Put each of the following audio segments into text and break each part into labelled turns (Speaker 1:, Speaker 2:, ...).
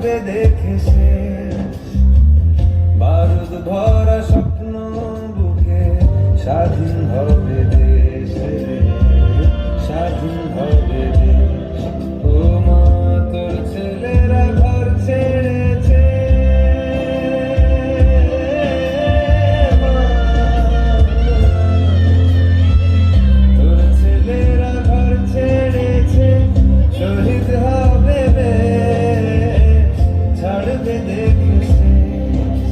Speaker 1: ছাড়বে দেখে শেষ বারুদ ভরা স্বপ্ন বুকে স্বাধীন হবে দেশ স্বাধীন হবে দেশ ও মা তোর ছেলেরা ঘর ছেড়েছে তোর ছেলেরা ঘর ছেড়েছে শহীদ হবে বেশ ছাড়বে দেখে শেষ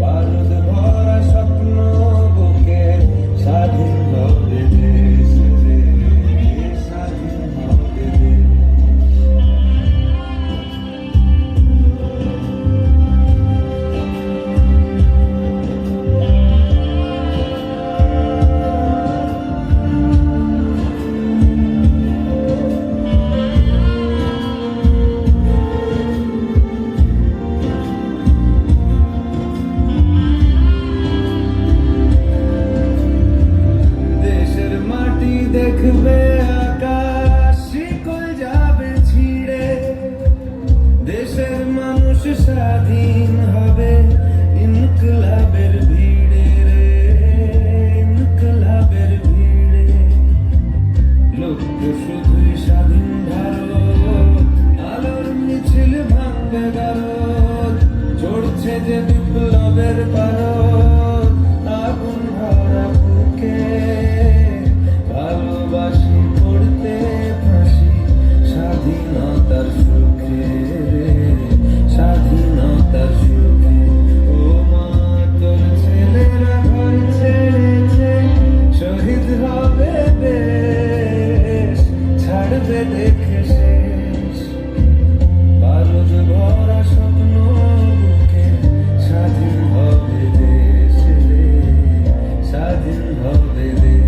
Speaker 1: বারুদ ভরা স্বপ্ন বুকে স্বাধীন হবে দেশ স্বাধীন হবে দেশ দেখবে আকাশ শিকল যাবে ছিঁড়ে দেশের মানুষ স্বাধীন হবে ইনকলাবের ভিড়ে রে ইনকলাবের ভিড়ে লক্ষ্য শুধুই স্বাধীন ভারত আলোর মিছিল ভাঙবে গারদ চড়ছে যে বিপ্লবের পারদ আগুন ভরা বুকে ভালোবাসি পড়তে ফাঁসি স্বাধীনতার সুখে স্বাধীনতার সুখে ও মা তোর ছেলেরা ঘর ছেড়েছে শহীদ হবে বেশ ছাড়বে দেখে শেষ বারুদ ভরা স্বপ্ন বুকে স্বাধীন হবে দেশ স্বাধীন হবে দেশ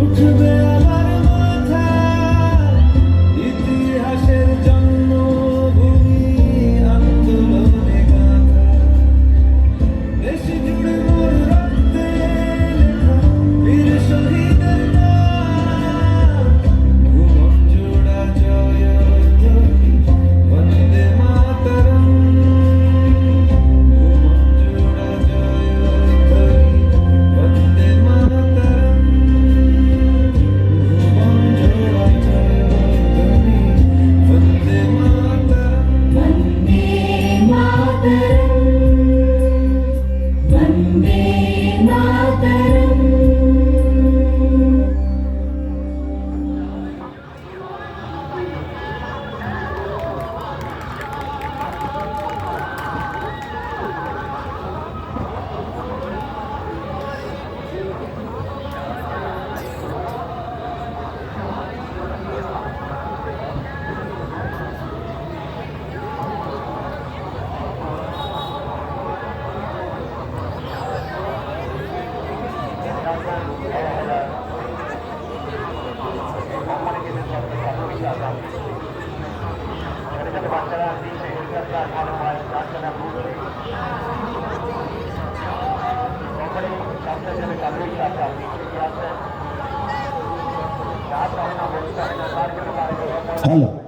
Speaker 1: উঠবে আমার মাথায় ইতিহাসের জন্মভূমি আন্দোলনে গাথা দেশ জুড়ে মোর রক্তে লেখা বীর শহীদের নাম ভুবন জোড়া জয়ধ্বনি বন্দে মাতরম ভুবন জোড়া জয়ধ্বনি বন্দে মাতরম
Speaker 2: वन्दे मातरम्
Speaker 3: Hello.